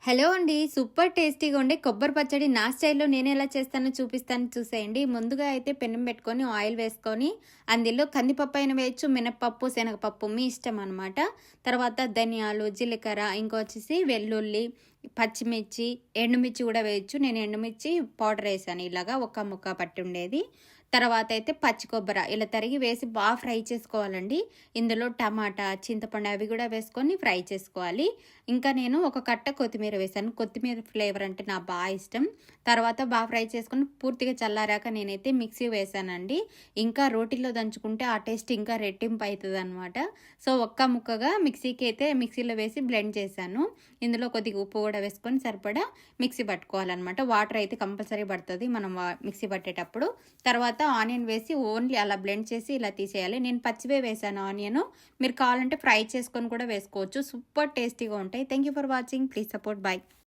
Hello అండి. Super టేస్టీగా ఉండే కొబ్బరి పచ్చడి నా స్టైల్‌లో నేనెలా చేస్తానో చూపిస్తాను చూసేయండి. ముందుగా అయితే పెనం పెట్టుకొని ఆయిల్ వేసుకొని అందులో కందిపప్పు అయినా వేయొచ్చు, మినపప్పు, శనగపప్పు మీ ఇష్టం అనమాట. తర్వాత ధనియాలు, జీలకర్ర, ఇంకొచ్చేసి వెల్లుల్లి, పచ్చిమిర్చి, ఎండుమిర్చి కూడా వేయొచ్చు. నేను ఎండుమిర్చి పౌడర్ వేసాను ఇలాగా ఒక్క ముక్క పట్టి ఉండేది. తర్వాత అయితే పచ్చి కొబ్బరి ఇలా తరిగి వేసి బాగా ఫ్రై చేసుకోవాలండి. ఇందులో టమాటా, చింతపండు అవి కూడా వేసుకొని ఫ్రై చేసుకోవాలి. ఇంకా నేను ఒక కట్ట కొత్తిమీర వేసాను. కొత్తిమీర ఫ్లేవర్ అంటే నాకు బాగా ఇష్టం. తర్వాత బాగా ఫ్రై చేసుకొని పూర్తిగా చల్లారాక నేనైతే మిక్సీ వేసానండి. ఇంకా రోటిలో దంచుకుంటే ఆ టేస్ట్ ఇంకా రెట్టింపు అవుతుందనమాట. సో ఒక్క ముక్కగా మిక్సీలో వేసి బ్లెండ్ చేశాను. ఇందులో కొద్దిగా ఉప్పు కూడా వేసుకొని సరిపడా మిక్సీ పట్టుకోవాలన్నమాట. వాటర్ అయితే కంపల్సరీ పడుతుంది మనం మిక్సీ పట్టేటప్పుడు. తర్వాత ఆనియన్ వేసి ఓన్లీ అలా బ్లెండ్ చేసి ఇలా తీసేయాలి. నేను పచ్చివే వేసాను ఆనియన్. మీరు కావాలంటే ఫ్రై చేసుకొని కూడా వేసుకోవచ్చు. సూపర్ టేస్టీగా ఉంటాయి. Thank you for watching. Please support. By.